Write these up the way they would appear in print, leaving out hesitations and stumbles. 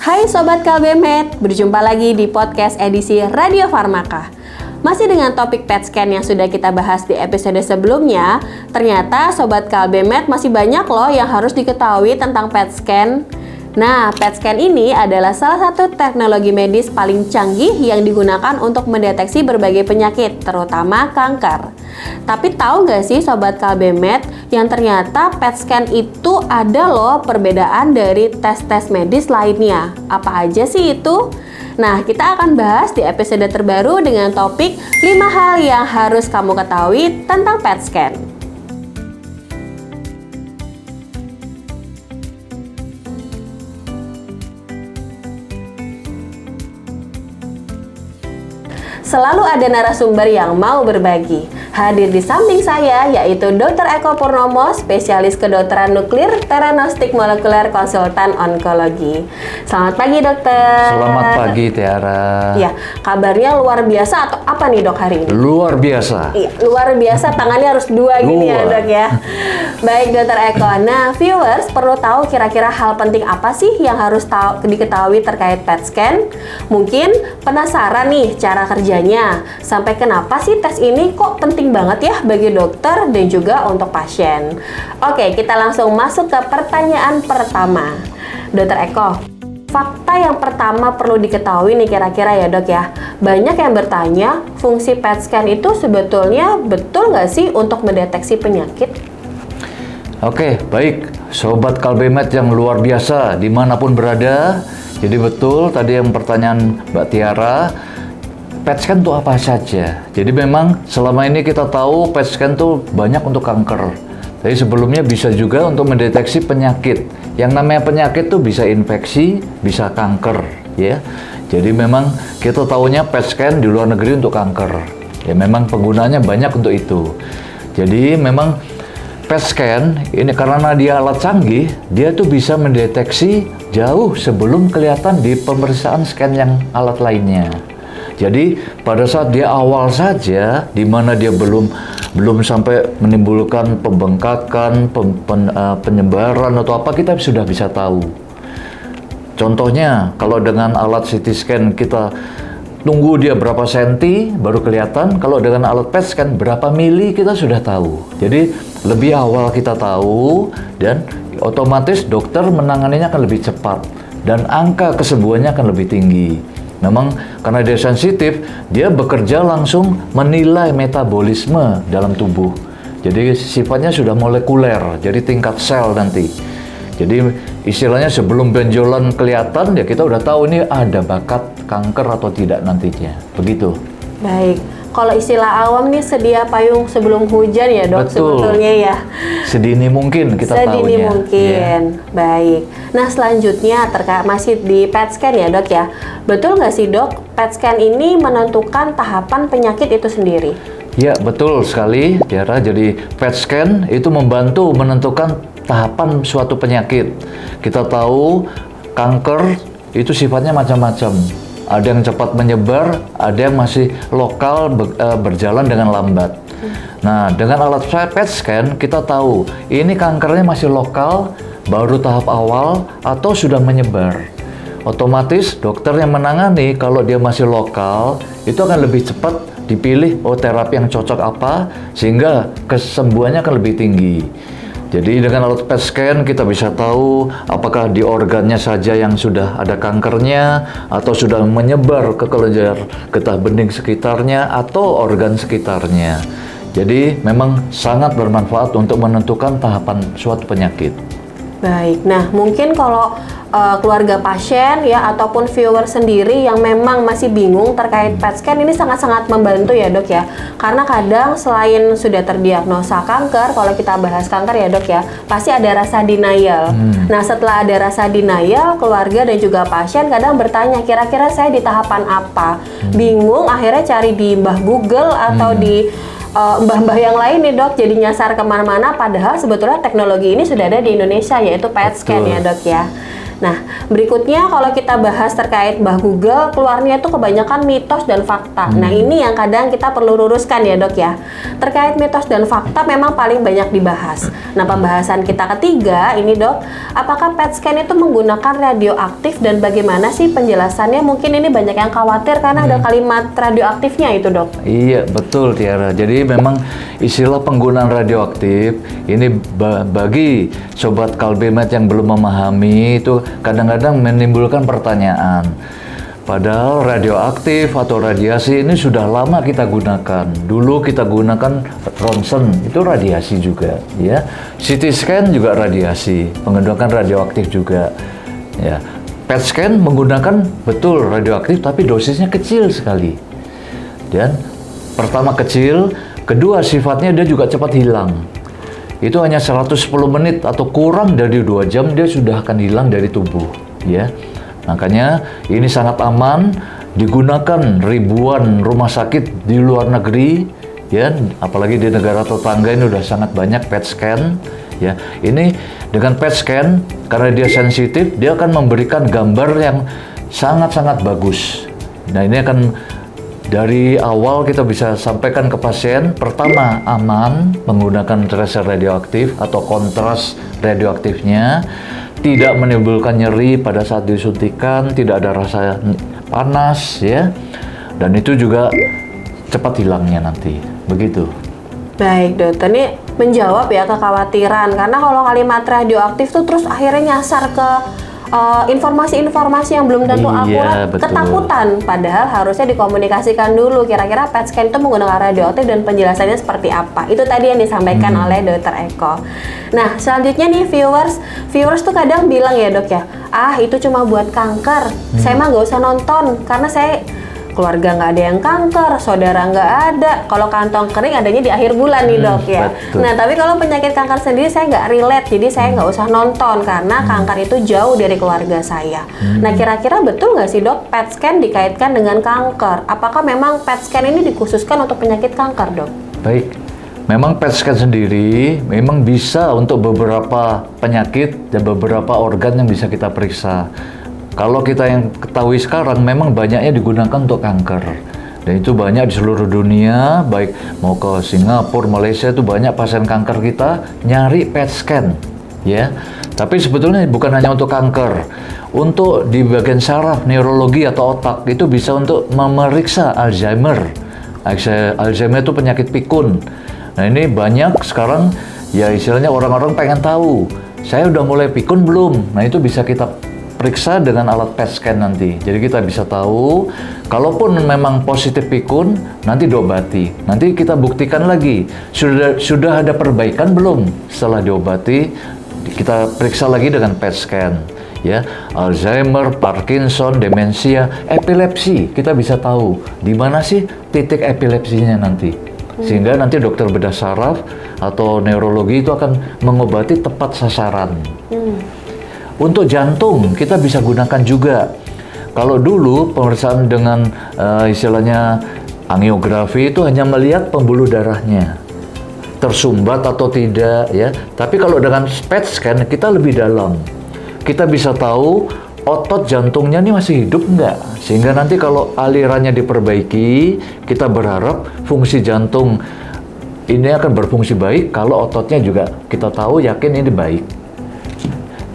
Hai Sobat Kalbemed, berjumpa lagi di podcast edisi Radio Farmaka. Masih dengan topik PET scan yang sudah kita bahas di episode sebelumnya, ternyata Sobat Kalbemed masih banyak loh yang harus diketahui tentang PET scan. Nah, PET scan ini adalah salah satu teknologi medis paling canggih yang digunakan untuk mendeteksi berbagai penyakit, terutama kanker. Tapi tahu nggak sih Sobat Kalbemed, yang ternyata PET scan itu ada loh perbedaan dari tes-tes medis lainnya. Apa aja sih itu? Nah, kita akan bahas di episode terbaru dengan topik 5 hal yang harus kamu ketahui tentang PET scan. Selalu ada narasumber yang mau berbagi. Hadir di samping saya yaitu Dr. Eko Purnomo, spesialis kedokteran nuklir, teranostik molekuler, konsultan onkologi. Selamat pagi, dokter. Selamat pagi, Tiara. Ya, kabarnya luar biasa atau apa nih, dok, hari ini? Luar biasa. Iya, luar biasa. Tangannya harus dua gini ya, dok ya. Baik, Dr. Eko. Nah, viewers perlu tahu kira-kira hal penting apa sih yang harus diketahui terkait PET scan? Mungkin penasaran nih cara kerjanya. Sampai kenapa sih tes ini kok penting banget ya bagi dokter dan juga untuk pasien. Oke, kita langsung masuk ke pertanyaan pertama. Dokter Eko, fakta yang pertama perlu diketahui nih kira-kira ya, dok ya. Banyak yang bertanya, fungsi PET scan itu sebetulnya betul nggak sih untuk mendeteksi penyakit? Oke, baik. Sobat Kalbemed yang luar biasa dimanapun berada. Jadi betul tadi yang pertanyaan Mbak Tiara, PET scan itu apa saja? Jadi memang selama ini kita tahu PET scan itu banyak untuk kanker. Tapi sebelumnya bisa juga untuk mendeteksi penyakit. Yang namanya penyakit itu bisa infeksi, bisa kanker, ya. Jadi memang kita tahunya PET scan di luar negeri untuk kanker. Ya memang penggunanya banyak untuk itu. Jadi memang PET scan ini karena dia alat canggih, dia tuh bisa mendeteksi jauh sebelum kelihatan di pemeriksaan scan yang alat lainnya. Jadi pada saat dia awal saja, di mana dia belum sampai menimbulkan pembengkakan, penyebaran atau apa, kita sudah bisa tahu. Contohnya, kalau dengan alat CT scan kita tunggu dia berapa senti baru kelihatan, kalau dengan alat PET scan berapa mili kita sudah tahu. Jadi lebih awal kita tahu dan otomatis dokter menanganinya akan lebih cepat dan angka kesembuhannya akan lebih tinggi. Memang karena dia sensitif, dia bekerja langsung menilai metabolisme dalam tubuh. Jadi sifatnya sudah molekuler, jadi tingkat sel nanti. Jadi istilahnya sebelum benjolan kelihatan, ya kita udah tahu ini ada bakat kanker atau tidak nantinya. Begitu. Baik. Kalau istilah awam nih sedia payung sebelum hujan ya, dok. Betul. Sebetulnya ya. Sedini mungkin kita tahunya. Sedini mungkin. Ya. Baik. Nah, selanjutnya terkait masih di PET scan ya, dok ya. Betul nggak sih, dok? PET scan ini menentukan tahapan penyakit itu sendiri? Ya, betul sekali, Tiara. Jadi PET scan itu membantu menentukan tahapan suatu penyakit. Kita tahu kanker itu sifatnya macam-macam. Ada yang cepat menyebar, ada yang masih lokal berjalan dengan lambat. Nah, dengan alat PET scan kita tahu ini kankernya masih lokal, baru tahap awal atau sudah menyebar. Otomatis dokter yang menangani kalau dia masih lokal itu akan lebih cepat dipilih terapi yang cocok apa sehingga kesembuhannya akan lebih tinggi. Jadi dengan alat PET scan kita bisa tahu apakah di organnya saja yang sudah ada kankernya atau sudah menyebar ke kelenjar getah bening sekitarnya atau organ sekitarnya. Jadi memang sangat bermanfaat untuk menentukan tahapan suatu penyakit. Baik, nah mungkin kalau keluarga pasien ya ataupun viewer sendiri yang memang masih bingung terkait PET scan ini sangat-sangat membantu ya, dok ya. Karena kadang selain sudah terdiagnosa kanker, kalau kita bahas kanker ya, dok ya, pasti ada rasa denial. Nah, setelah ada rasa denial, keluarga dan juga pasien kadang bertanya, kira-kira saya di tahapan apa? Bingung, akhirnya cari di mbah Google atau di mbah-mbah yang lain nih, dok, jadi nyasar kemana-mana, padahal sebetulnya teknologi ini sudah ada di Indonesia, yaitu PET scan ya, dok ya. Nah, berikutnya kalau kita bahas terkait Mbah Google, keluarnya itu kebanyakan mitos dan fakta. Nah, ini yang kadang kita perlu luruskan ya dok ya. Terkait mitos dan fakta memang paling banyak dibahas. Nah, pembahasan kita ketiga ini dok, apakah PET scan itu menggunakan radioaktif dan bagaimana sih penjelasannya? Mungkin ini banyak yang khawatir karena ada kalimat radioaktifnya itu dok. Iya, betul Tiara. Jadi memang istilah penggunaan radioaktif ini bagi sobat Kalbemet yang belum memahami itu kadang-kadang menimbulkan pertanyaan. Padahal radioaktif atau radiasi ini sudah lama kita gunakan. Dulu kita gunakan ronsen, itu radiasi juga, ya. CT scan juga radiasi, menggunakan radioaktif juga, ya. PET scan menggunakan betul radioaktif, tapi dosisnya kecil sekali. Dan pertama kecil, kedua sifatnya dia juga cepat hilang. Itu hanya 110 menit atau kurang dari 2 jam dia sudah akan hilang dari tubuh, ya. Makanya ini sangat aman, digunakan ribuan rumah sakit di luar negeri, ya, apalagi di negara tetangga ini udah sangat banyak PET scan, ya. Ini dengan PET scan karena dia sensitif, dia akan memberikan gambar yang sangat-sangat bagus. Nah, ini akan dari awal kita bisa sampaikan ke pasien, pertama aman menggunakan tracer radioaktif atau kontras radioaktifnya, tidak menimbulkan nyeri pada saat disuntikan, tidak ada rasa panas, ya, dan itu juga cepat hilangnya nanti, begitu. Baik dokter, ini menjawab ya kekhawatiran karena kalau kalimat radioaktif tuh terus akhirnya nyasar ke informasi-informasi yang belum tentu akurat, betul. ketakutan. Padahal harusnya dikomunikasikan dulu kira-kira PET scan itu menggunakan radioaktif dan penjelasannya seperti apa. Itu tadi yang disampaikan oleh Dr. Eko. Nah, selanjutnya nih viewers tuh kadang bilang ya dok ya, itu cuma buat kanker. Saya mah nggak usah nonton karena saya keluarga nggak ada yang kanker, saudara nggak ada. Kalau kantong kering adanya di akhir bulan nih dok ya. Betul. Nah tapi kalau penyakit kanker sendiri saya nggak relate, jadi saya nggak usah nonton karena kanker itu jauh dari keluarga saya. Nah kira-kira betul nggak sih dok PET scan dikaitkan dengan kanker? Apakah memang PET scan ini dikhususkan untuk penyakit kanker dok? Baik, memang PET scan sendiri memang bisa untuk beberapa penyakit dan beberapa organ yang bisa kita periksa. Kalau kita yang ketahui sekarang memang banyaknya digunakan untuk kanker. Dan itu banyak di seluruh dunia, baik mau ke Singapura, Malaysia itu banyak pasien kanker kita nyari PET scan, ya. Tapi sebetulnya bukan hanya untuk kanker. Untuk di bagian saraf, neurologi atau otak itu bisa untuk memeriksa Alzheimer. Alzheimer itu penyakit pikun. Nah, ini banyak sekarang ya istilahnya orang-orang pengen tahu, saya udah mulai pikun belum? Nah, itu bisa kita periksa dengan alat PET scan nanti. Jadi kita bisa tahu, kalaupun memang positif pikun, nanti diobati. Nanti kita buktikan lagi, sudah ada perbaikan belum setelah diobati, kita periksa lagi dengan PET scan. Ya, Alzheimer, Parkinson, demensia, epilepsi, kita bisa tahu di mana sih titik epilepsinya nanti. Sehingga nanti dokter bedah saraf atau neurologi itu akan mengobati tepat sasaran. Untuk jantung, kita bisa gunakan juga. Kalau dulu pemeriksaan dengan istilahnya angiografi itu hanya melihat pembuluh darahnya, tersumbat atau tidak, ya. Tapi kalau dengan PET scan, kita lebih dalam. Kita bisa tahu otot jantungnya ini masih hidup nggak. Sehingga nanti kalau alirannya diperbaiki, kita berharap fungsi jantung ini akan berfungsi baik kalau ototnya juga kita tahu yakin ini baik.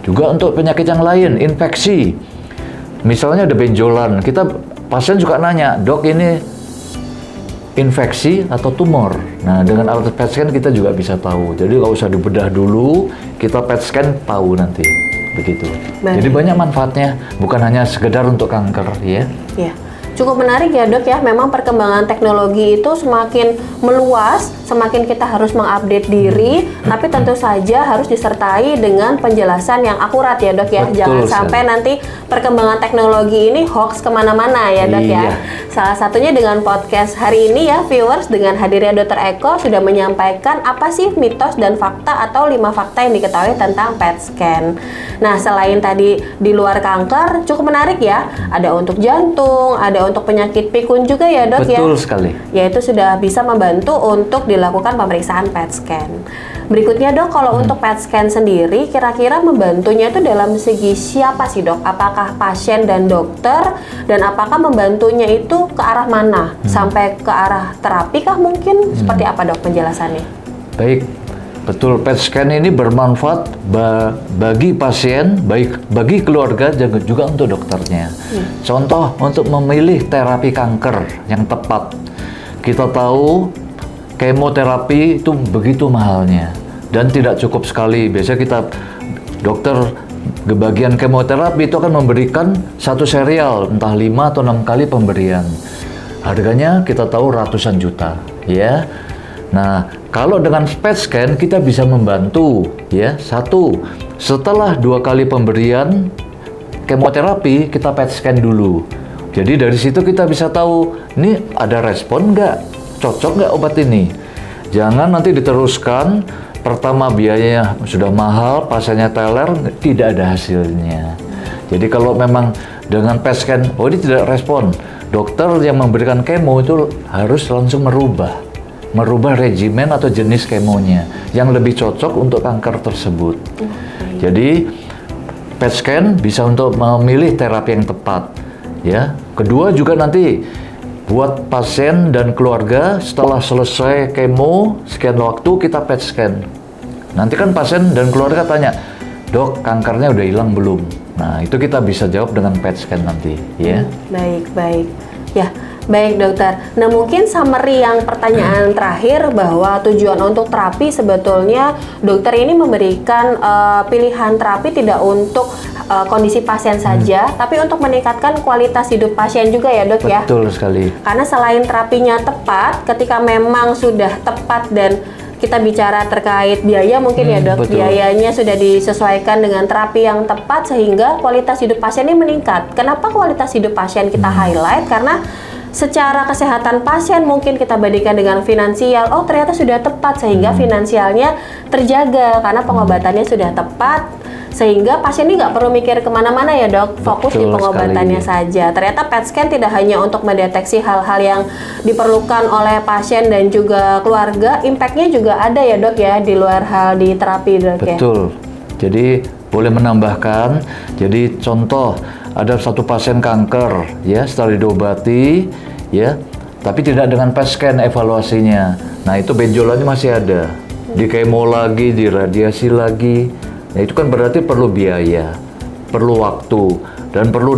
Juga untuk penyakit yang lain, infeksi. Misalnya ada benjolan, pasien juga nanya, dok ini infeksi atau tumor. Nah, dengan alat PET scan kita juga bisa tahu. Jadi nggak usah dibedah dulu, kita PET scan tahu nanti. Begitu. Baik. Jadi banyak manfaatnya, bukan hanya sekedar untuk kanker, ya. Iya. Cukup menarik ya dok ya, memang perkembangan teknologi itu semakin meluas, semakin kita harus mengupdate diri, tapi tentu saja harus disertai dengan penjelasan yang akurat ya dok ya. Betul, jangan sampai nanti perkembangan teknologi ini hoax kemana-mana ya dok ya. Salah satunya dengan podcast hari ini ya viewers, dengan hadirnya Dr. Eko sudah menyampaikan apa sih mitos dan fakta atau 5 fakta yang diketahui tentang PET scan. Nah selain tadi di luar kanker, cukup menarik ya, ada untuk jantung, ada untuk penyakit pikun juga ya dok ya? Betul sekali. Yaitu sudah bisa membantu untuk dilakukan pemeriksaan PET scan. Berikutnya dok, kalau untuk PET scan sendiri, kira-kira membantunya itu dalam segi siapa sih dok? Apakah pasien dan dokter? Dan apakah membantunya itu ke arah mana? Sampai ke arah terapi kah mungkin? Seperti apa dok penjelasannya? Baik, betul. PET scan ini bermanfaat bagi pasien, baik bagi keluarga, juga untuk dokternya. Contoh, untuk memilih terapi kanker yang tepat. Kita tahu kemoterapi itu begitu mahalnya dan tidak cukup sekali. Biasanya kita dokter di bagian kemoterapi itu akan memberikan satu serial, entah 5 atau 6 kali pemberian. Harganya kita tahu ratusan juta, ya. Nah, kalau dengan PET scan kita bisa membantu, ya. Satu, setelah 2 kali pemberian kemoterapi kita PET scan dulu. Jadi dari situ kita bisa tahu, ini ada respon nggak? Cocok nggak obat ini? Jangan nanti diteruskan, pertama biayanya sudah mahal, pasiennya teler, tidak ada hasilnya. Jadi kalau memang dengan PET scan, oh ini tidak respon, dokter yang memberikan kemo itu harus langsung merubah regimen atau jenis kemonya yang lebih cocok untuk kanker tersebut. Jadi PET scan bisa untuk memilih terapi yang tepat, ya. Kedua juga nanti buat pasien dan keluarga, setelah selesai kemo, sekian waktu kita PET scan. Nanti kan pasien dan keluarga tanya, dok, kankernya udah hilang belum? Nah, itu kita bisa jawab dengan PET scan nanti, ya. Baik. Ya, baik dokter. Nah, mungkin summary yang pertanyaan terakhir bahwa tujuan untuk terapi sebetulnya dokter ini memberikan pilihan terapi tidak untuk kondisi pasien saja, tapi untuk meningkatkan kualitas hidup pasien juga ya dok ya? Betul sekali. Karena selain terapinya tepat, ketika memang sudah tepat dan kita bicara terkait biaya mungkin ya dok, betul. biayanya sudah disesuaikan dengan terapi yang tepat sehingga kualitas hidup pasien ini meningkat. Kenapa kualitas hidup pasien kita highlight? Karena secara kesehatan pasien mungkin kita bandingkan dengan finansial, oh ternyata sudah tepat sehingga finansialnya terjaga karena pengobatannya sudah tepat, sehingga pasien ini nggak perlu mikir kemana-mana ya dok, fokus Betul di pengobatannya saja. Ternyata PET scan tidak hanya untuk mendeteksi hal-hal yang diperlukan oleh pasien dan juga keluarga, impact-nya juga ada ya dok ya di luar hal di terapi dok ya. Betul. Jadi boleh menambahkan, jadi contoh ada satu pasien kanker, ya setelah diobati, ya, tapi tidak dengan PET scan evaluasinya. Nah itu benjolannya masih ada, di kemo lagi, di radiasi lagi. Nah itu kan berarti perlu biaya, perlu waktu, dan perlu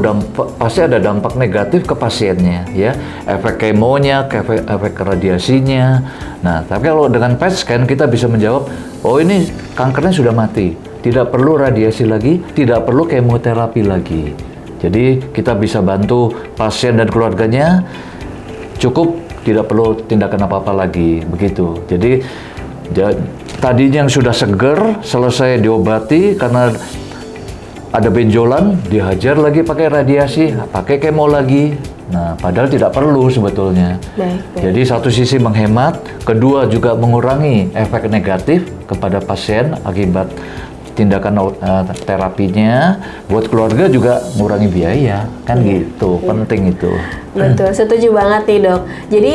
pasti ada dampak negatif ke pasiennya, ya, efek kemonya, efek radiasinya. Nah tapi kalau dengan PET scan kita bisa menjawab, oh ini kankernya sudah mati, tidak perlu radiasi lagi, tidak perlu kemoterapi lagi. Jadi kita bisa bantu pasien dan keluarganya, cukup tidak perlu tindakan apa-apa lagi, begitu. Jadi tadinya yang sudah seger, selesai diobati karena ada benjolan, dihajar lagi pakai radiasi, pakai kemo lagi. Nah, padahal tidak perlu sebetulnya. Baik. Jadi satu sisi menghemat, kedua juga mengurangi efek negatif kepada pasien akibat tindakan terapinya. Buat keluarga juga mengurangi biaya, kan gitu, penting itu. Betul, setuju banget nih dok. Jadi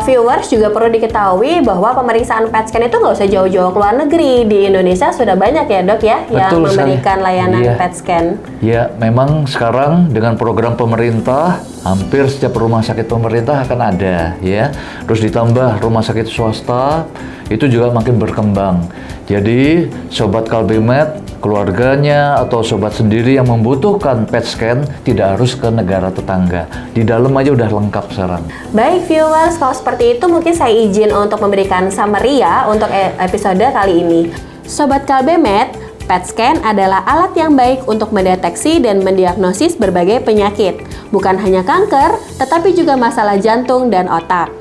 viewers juga perlu diketahui bahwa pemeriksaan PET scan itu nggak usah jauh-jauh ke luar negeri. Di Indonesia sudah banyak ya dok ya yang memberikan layanan PET scan. Ya, memang sekarang dengan program pemerintah hampir setiap rumah sakit pemerintah akan ada, ya. Terus ditambah rumah sakit swasta itu juga makin berkembang. Jadi sobat Kalbemet, keluarganya atau sobat sendiri yang membutuhkan PET scan tidak harus ke negara tetangga. Di dalam aja udah lengkap sekarang. Baik viewers, kalau seperti itu mungkin saya izin untuk memberikan summary ya untuk episode kali ini. Sobat Kalbemet, PET scan adalah alat yang baik untuk mendeteksi dan mendiagnosis berbagai penyakit. Bukan hanya kanker, tetapi juga masalah jantung dan otak.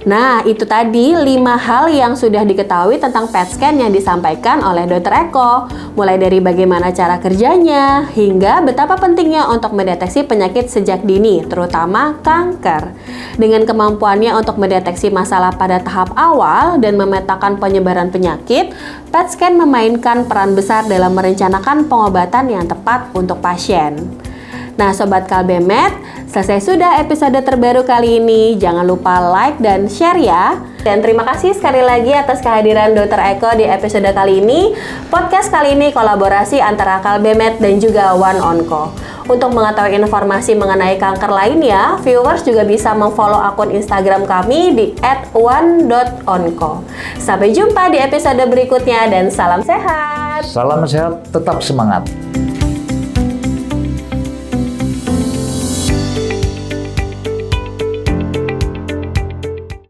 Nah, itu tadi 5 hal yang sudah diketahui tentang PET scan yang disampaikan oleh Dr. Eko. Mulai dari bagaimana cara kerjanya, hingga betapa pentingnya untuk mendeteksi penyakit sejak dini, terutama kanker. Dengan kemampuannya untuk mendeteksi masalah pada tahap awal dan memetakan penyebaran penyakit, PET scan memainkan peran besar dalam merencanakan pengobatan yang tepat untuk pasien. Nah, Sobat Kalbemet, Selesai sudah episode terbaru kali ini. Jangan lupa like dan share ya. Dan terima kasih sekali lagi atas kehadiran Dr. Eko di episode kali ini. Podcast kali ini kolaborasi antara Kalbemed dan juga One Onco. Untuk mengetahui informasi mengenai kanker lainnya, viewers juga bisa memfollow akun Instagram kami di @one.onco. Sampai jumpa di episode berikutnya dan salam sehat. Salam sehat, tetap semangat.